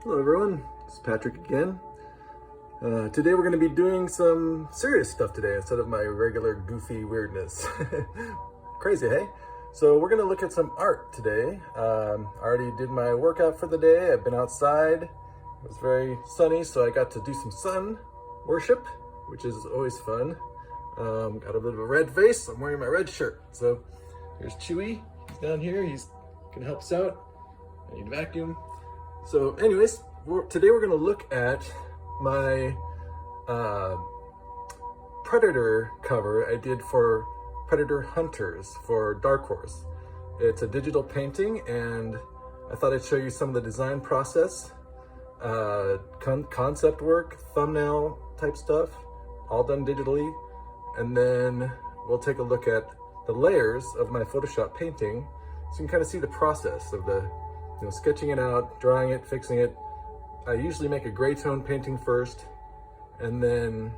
Hello everyone, it's Patrick again. Today we're going to be doing some serious stuff today instead of my regular goofy weirdness. Crazy, hey? So we're going to look at some art today. I already did my workout for the day. I've been outside. It was very sunny, so I got to do some sun worship, which is always fun. Got a bit of a red face. I'm wearing my red shirt. So here's Chewy. He's down here. He's going to help us out. I need a vacuum. So anyways, today we're going to look at my Predator cover I did for Predator Hunters for Dark Horse. It's a digital painting, and I thought I'd show you some of the design process, concept work, thumbnail type stuff, all done digitally. And then we'll take a look at the layers of my Photoshop painting so you can kind of see the process of the sketching it out, drawing it, fixing it. I usually make a Greytone painting first and then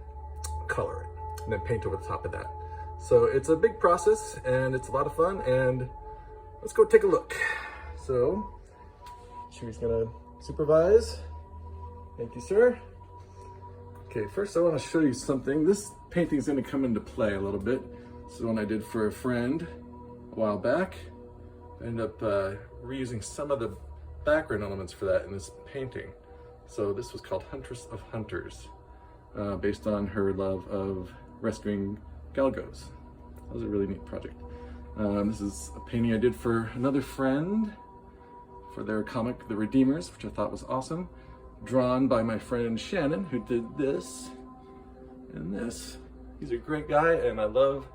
color it and then paint over the top of that. So it's a big process and it's a lot of fun, and let's go take a look. So Chewy's gonna supervise. Thank you, sir. Okay, first I want to show you something. This painting is going to come into play a little bit. This is one I did for a friend a while back. I ended up reusing some of the background elements for that in this painting. So this was called Huntress of Hunters, based on her love of rescuing galgos. That was a really neat project. This is a painting I did for another friend for their comic, The Redeemers, which I thought was awesome. Drawn by my friend Shannon, who did this and this. He's a great guy, and I love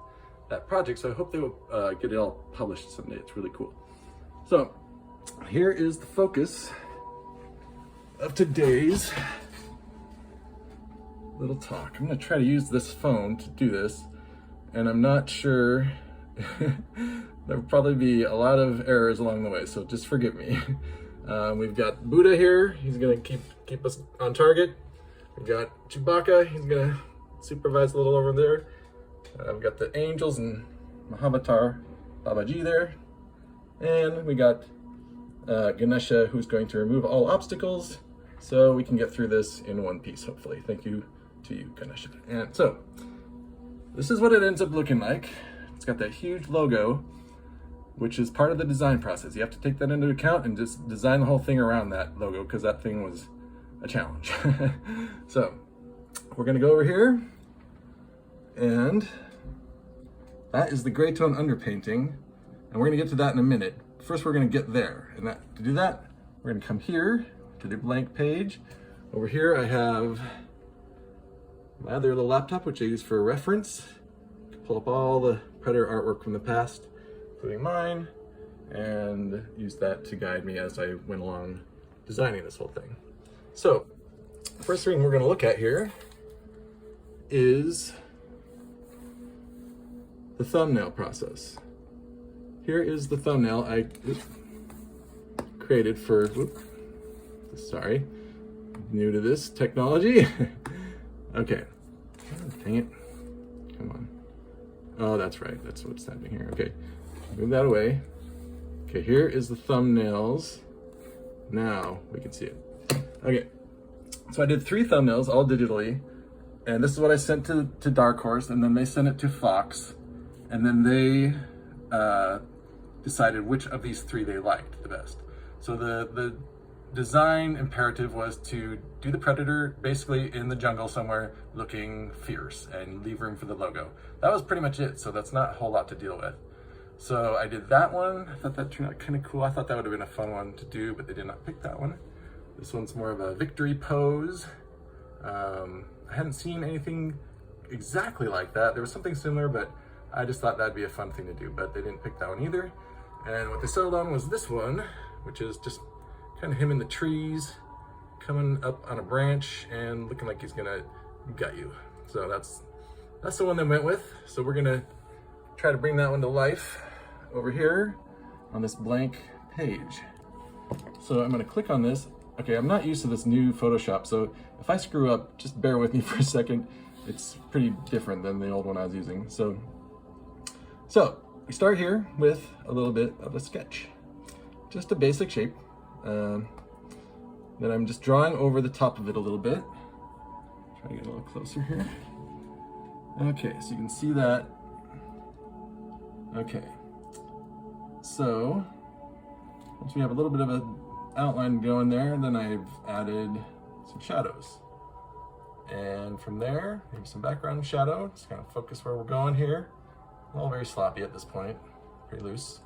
that project, so I hope they will get it all published someday. It's really cool. So here is the focus of today's little talk. I'm going to try to use this phone to do this, and I'm not sure. There'll probably be a lot of errors along the way, so just forgive me. We've got Buddha here. He's going to keep us on target. We've got Chewbacca. He's going to supervise a little over there. We've got the angels and Mahavatar Babaji there. And we got Ganesha, who's going to remove all obstacles so we can get through this in one piece, hopefully. Thank you to you, Ganesha. And so this is what it ends up looking like. It's got that huge logo, which is part of the design process. You have to take that into account and just design the whole thing around that logo, because that thing was a challenge. So we're gonna go over here, and that is the Greytone underpainting, and we're gonna get to that in a minute. First, we're gonna get there, and to do that, we're gonna come here to the blank page. Over here, I have my other little laptop, which I use for reference. Pull up all the Predator artwork from the past, including mine, and use that to guide me as I went along designing this whole thing. So, first thing we're gonna look at here is the thumbnail process. Here is the thumbnail I created for, sorry, new to this technology. Okay, dang it, come on. Oh, that's right, that's what's happening here. Okay, move that away. Okay, here is the thumbnails. Now we can see it. Okay, so I did 3 thumbnails, all digitally, and this is what I sent to Dark Horse, and then they sent it to Fox, and then they decided which of these 3 they liked the best. So the design imperative was to do the Predator basically in the jungle somewhere looking fierce and leave room for the logo. That was pretty much it, so that's not a whole lot to deal with. So I did that one. I thought that turned out kind of cool. I thought that would have been a fun one to do, but they did not pick that one. This one's more of a victory pose. I hadn't seen anything exactly like that. There was something similar, but I just thought that'd be a fun thing to do, but they didn't pick that one either. And what they settled on was this one, which is just kind of him in the trees, coming up on a branch and looking like he's gonna gut you. So that's the one they went with. So we're gonna try to bring that one to life over here on this blank page. So I'm gonna click on this. Okay, I'm not used to this new Photoshop, so if I screw up, just bear with me for a second. It's pretty different than the old one I was using. So we start here with a little bit of a sketch. Just a basic shape. Then I'm just drawing over the top of it a little bit. Try to get a little closer here. Okay, so you can see that. Okay, so once we have a little bit of an outline going there, then I've added some shadows. And from there, maybe some background shadow, just kind of focus where we're going here. All very sloppy at this point, pretty loose.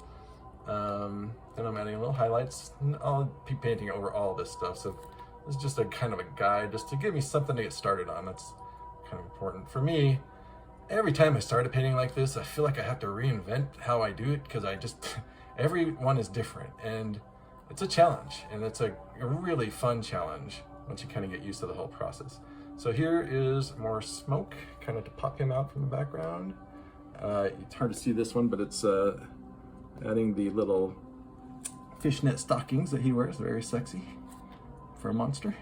Then I'm adding a little highlights, and I'll be painting over all this stuff. So this is just a kind of a guide, just to give me something to get started on. That's kind of important for me. Every time I start a painting like this, I feel like I have to reinvent how I do it, because every one is different, and it's a challenge, and it's a really fun challenge once you kind of get used to the whole process. So here is more smoke, kind of to pop him out from the background. It's hard to see this one, but it's adding the little fishnet stockings that he wears, very sexy for a monster.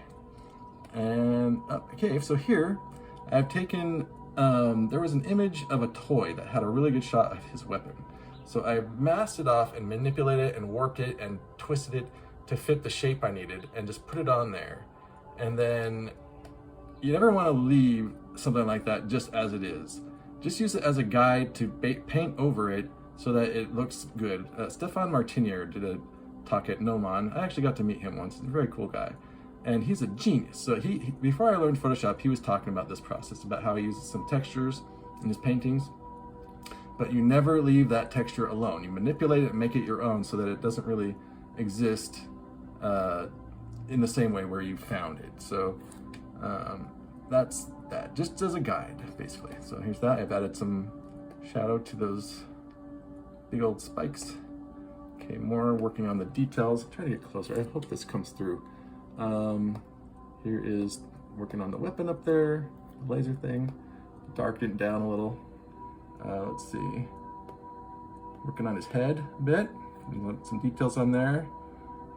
And okay, so here I've taken, there was an image of a toy that had a really good shot of his weapon. So I masked it off and manipulated it and warped it and twisted it to fit the shape I needed and just put it on there. And then you never want to leave something like that just as it is. Just use it as a guide to paint over it so that it looks good. Stefan Martinier did a talk at Nomon. I actually got to meet him once. He's a very cool guy. And he's a genius. So he before I learned Photoshop, he was talking about this process, about how he uses some textures in his paintings. But you never leave that texture alone. You manipulate it and make it your own so that it doesn't really exist in the same way where you found it. So that's that, just as a guide, basically. So here's that. I've added some shadow to those big old spikes. Okay, more working on the details. Try to get closer. I hope this comes through. Here is working on the weapon up there, the laser thing. Darkened it down a little. Let's see. Working on his head a bit. Some details on there.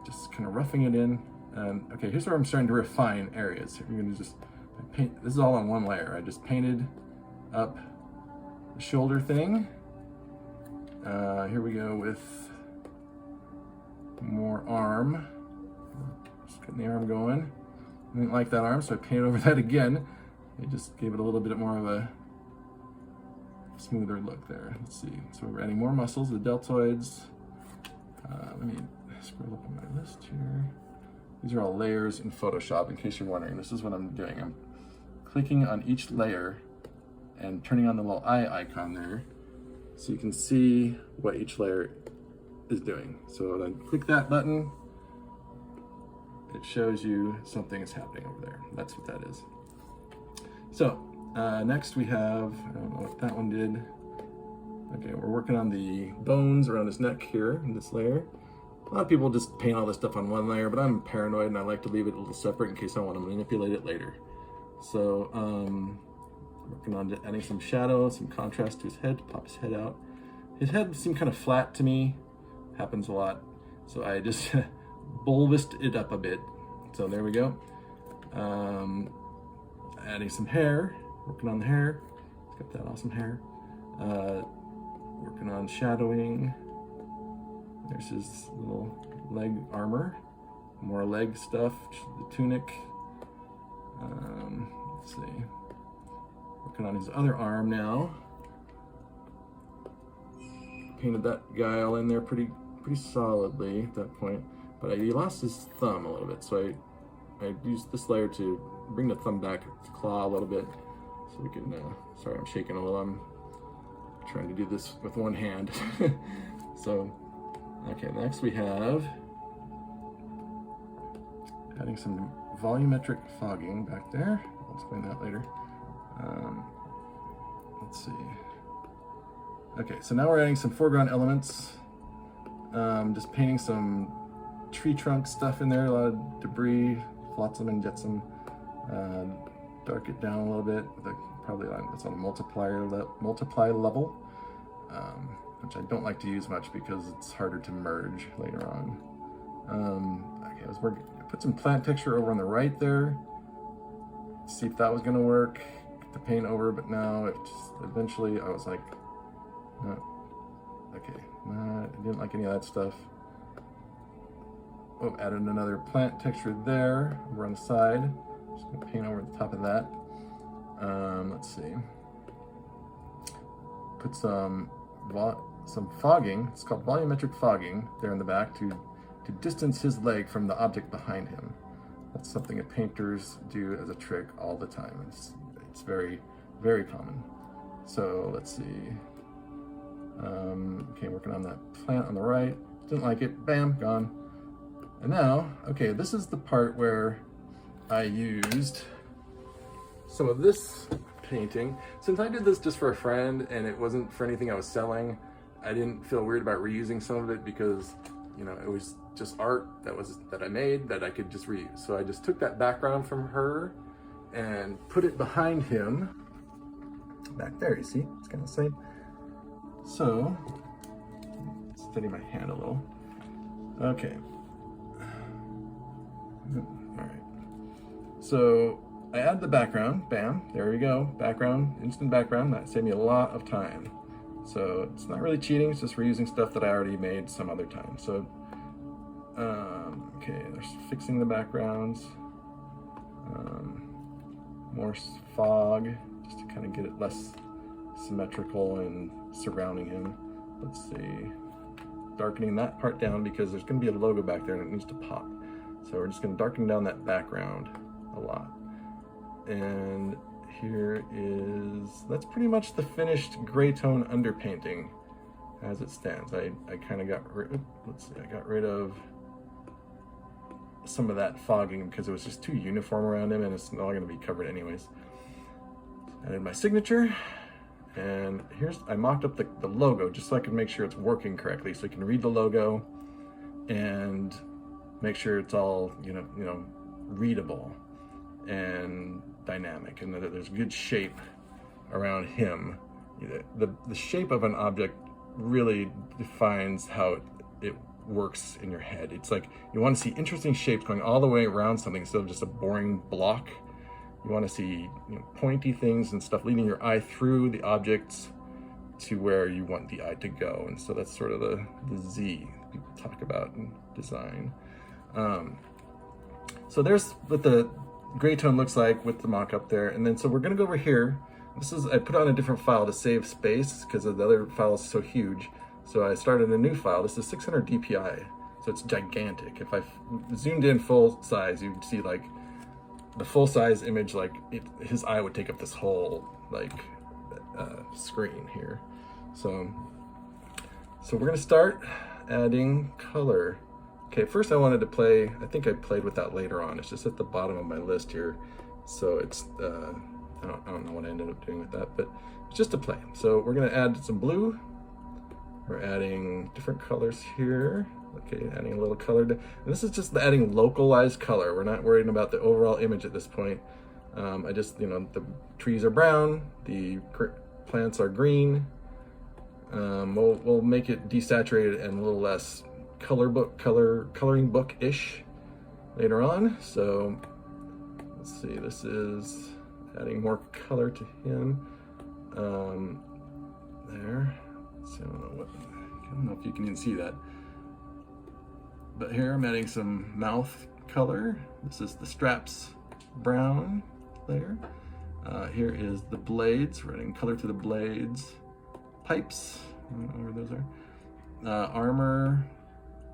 Just kind of roughing it in. And okay, here's where I'm starting to refine areas. I'm gonna just paint. This is all on one layer. I just painted up the shoulder thing. Here we go with more arm. Just getting the arm going. I didn't like that arm, so I painted over that again. I just gave it a little bit more of a smoother look there. Let's see. So we're adding more muscles, the deltoids. Let me scroll up on my list here. These are all layers in Photoshop, in case you're wondering. This is what I'm doing. I'm clicking on each layer and turning on the little eye icon there so you can see what each layer is doing. So then click that button, it shows you something is happening over there. That's what that is. So next we have, I don't know what that one did. Okay, we're working on the bones around his neck here in this layer. A lot of people just paint all this stuff on one layer, but I'm paranoid and I like to leave it a little separate in case I want to manipulate it later. So working on adding some shadow, some contrast to his head, to pop his head out. His head seemed kind of flat to me, happens a lot. So I just bulbous it up a bit. So there we go. Adding some hair, working on the hair. He's got that awesome hair. Working on shadowing. There's his little leg armor, more leg stuff, the tunic. Let's see, working on his other arm now. Painted that guy all in there pretty solidly at that point, but he lost his thumb a little bit, so I used this layer to bring the thumb back, its claw a little bit, so we can, sorry I'm shaking a little, I'm trying to do this with one hand. So, okay, next we have adding some volumetric fogging back there. I'll explain that later. Let's see. Okay, so now we're adding some foreground elements. Just painting some tree trunk stuff in there, a lot of debris, flotsam and jetsam. Dark it down a little bit. Probably that's on a multiply level, which I don't like to use much because it's harder to merge later on. Okay, I put some plant texture over on the right there. See if that was gonna work. Get the paint over, but no, it just eventually I was like, no, okay, no, I didn't like any of that stuff. Oh, added another plant texture there over on the side. Just gonna paint over the top of that. Let's see. Put some fogging. It's called volumetric fogging there in the back to distance his leg from the object behind him. That's something that painters do as a trick all the time. It's very, very common. So let's see. Okay, working on that plant on the right. Didn't like it. Bam, gone. And now, okay, this is the part where I used some of this painting. Since I did this just for a friend and it wasn't for anything I was selling, I didn't feel weird about reusing some of it because, you know, it was just art that I made that I could just reuse. So I just took that background from her and put it behind him. Back there, you see? It's kind of the same. So, steady my hand a little. Okay. All right. So I add the background, bam, there we go. Background, instant background, that saved me a lot of time. So it's not really cheating, it's just reusing stuff that I already made some other time. So, okay, there's fixing the backgrounds. More fog, just to kind of get it less symmetrical and surrounding him. Let's see, darkening that part down because there's gonna be a logo back there and it needs to pop. So we're just gonna darken down that background a lot. And here is, that's pretty much the finished Greytone underpainting as it stands. I kind of got rid, I got rid of some of that fogging because it was just too uniform around him and it's all gonna be covered anyways. Added my signature, and I mocked up the logo just so I can make sure it's working correctly, so you can read the logo and make sure it's all, you know, readable and dynamic, and that there's good shape around him. The shape of an object really defines how it works in your head. It's like you want to see interesting shapes going all the way around something instead of just a boring block. You want to see, you know, pointy things and stuff leading your eye through the objects to where you want the eye to go. And so that's sort of the Z people talk about in design. So there's what the Greytone looks like with the mock-up there. And then so we're gonna go over here. I put on a different file to save space because the other file is so huge. So I started a new file. This is 600 DPI, so it's gigantic. If I zoomed in full size, you'd see like the full size image, like his eye would take up this whole like screen here. So we're gonna start adding color. Okay, first I wanted to play, I think I played with that later on. It's just at the bottom of my list here. So it's, I don't know what I ended up doing with that, but it's just to play. So we're gonna add some blue. We're adding different colors here. Okay, adding a little color. And this is just adding localized color. We're not worrying about the overall image at this point. I just, you know, the trees are brown, the plants are green. We'll make it desaturated and a little less coloring book-ish later on. So let's see, this is adding more color to him. There. So I don't know if you can even see that. But here I'm adding some mouth color. This is the straps brown there. Here is the blades. We're adding color to the blades. Pipes, I don't know where those are. Armor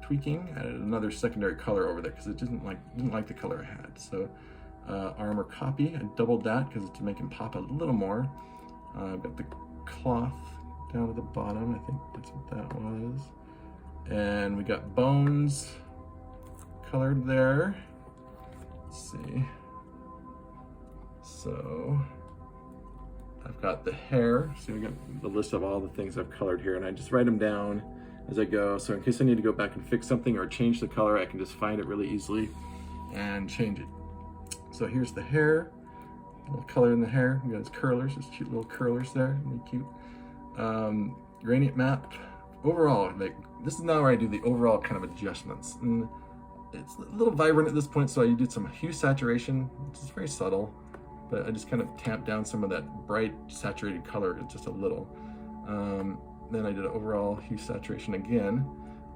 tweaking. Added another secondary color over there because it didn't like the color I had. So armor copy. I doubled that because to make him pop a little more. I've got the cloth down at the bottom. I think that's what that was. And we got bones colored there. Let's see. So I've got the hair. So we got the list of all the things I've colored here, and I just write them down as I go. So in case I need to go back and fix something or change the color, I can just find it really easily and change it. So here's the hair, a little color in the hair. We got his curlers, his cute little curlers there, really cute. Gradient map. Overall, like this is now where I do the overall kind of adjustments. And it's a little vibrant at this point, so I did some hue saturation, which is very subtle, but I just kind of tamped down some of that bright saturated color just a little. Then I did an overall hue saturation again.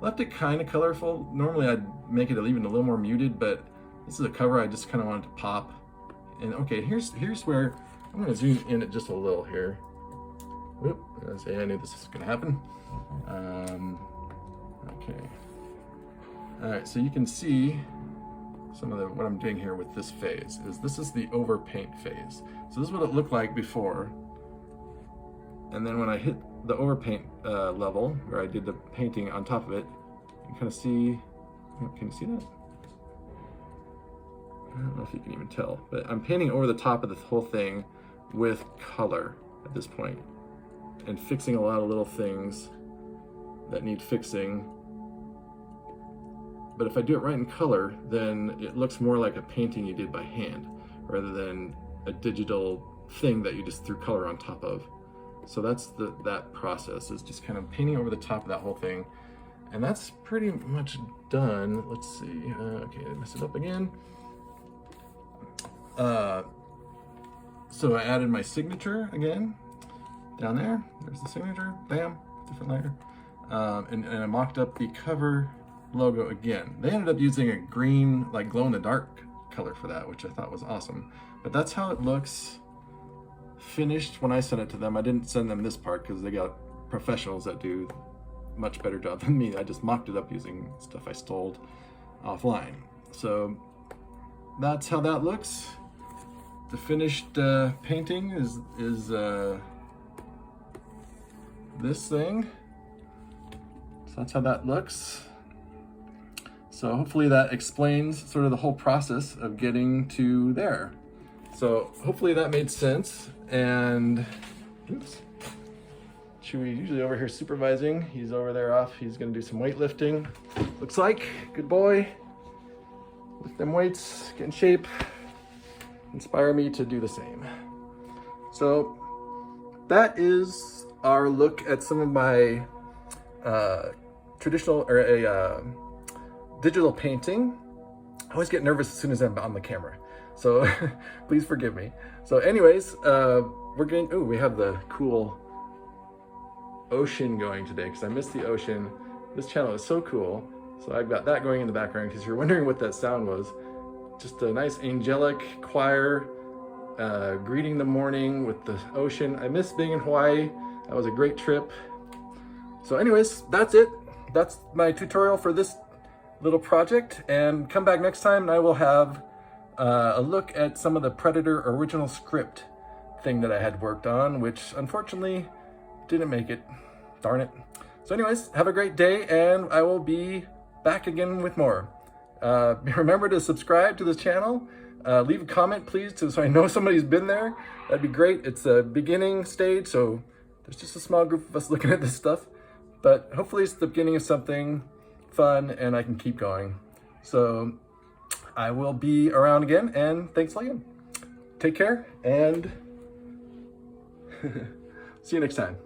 left it kind of colorful. Normally I'd make it even a little more muted, but this is a cover I just kind of wanted to pop. And okay, here's where I'm going to zoom in it just a little here. Whoop, I knew this was going to happen. Okay. All right, so you can see some of what I'm doing here with this phase. This is the overpaint phase. So this is what it looked like before. And then when I hit the overpaint level, where I did the painting on top of it, you can kind of see, can you see that? I don't know if you can even tell, but I'm painting over the top of the whole thing with color at this point and fixing a lot of little things that need fixing. But if I do it right in color, then it looks more like a painting you did by hand rather than a digital thing that you just threw color on top of. So that's that process, is just kind of painting over the top of that whole thing. And that's pretty much done. Let's see, okay, I messed it up again. So I added my signature again, down there. There's the signature, bam, different layer. And I mocked up the cover logo again. They ended up using a green, like glow-in-the-dark color for that, which I thought was awesome. But that's how it looks finished when I sent it to them. I didn't send them this part because they got professionals that do a much better job than me. I just mocked it up using stuff I stole offline. So that's how that looks. The finished painting is this thing. So that's how that looks. So hopefully that explains sort of the whole process of getting to there. So hopefully that made sense. And oops, Chewy's usually over here supervising. He's over there off. He's gonna do some weightlifting. Looks like, good boy. Lift them weights, get in shape. Inspire me to do the same. So that is our look at some of my traditional or digital painting. I always get nervous as soon as I'm on the camera, so please forgive me. So anyways, we have the cool ocean going today because I missed the ocean. This channel is so cool. So I've got that going in the background because you're wondering what that sound was. Just a nice angelic choir greeting the morning with the ocean. I miss being in Hawaii. That was a great trip. So anyways, that's it. That's my tutorial for this little project, and come back next time and I will have a look at some of the Predator original script thing that I had worked on, which unfortunately didn't make it. Darn it. So anyways, have a great day, and I will be back again with more. Remember to subscribe to this channel. Leave a comment, please, so I know somebody's been there. That'd be great. It's a beginning stage, so there's just a small group of us looking at this stuff. But hopefully it's the beginning of something fun and I can keep going. So I will be around again, and thanks again. Take care, and see you next time.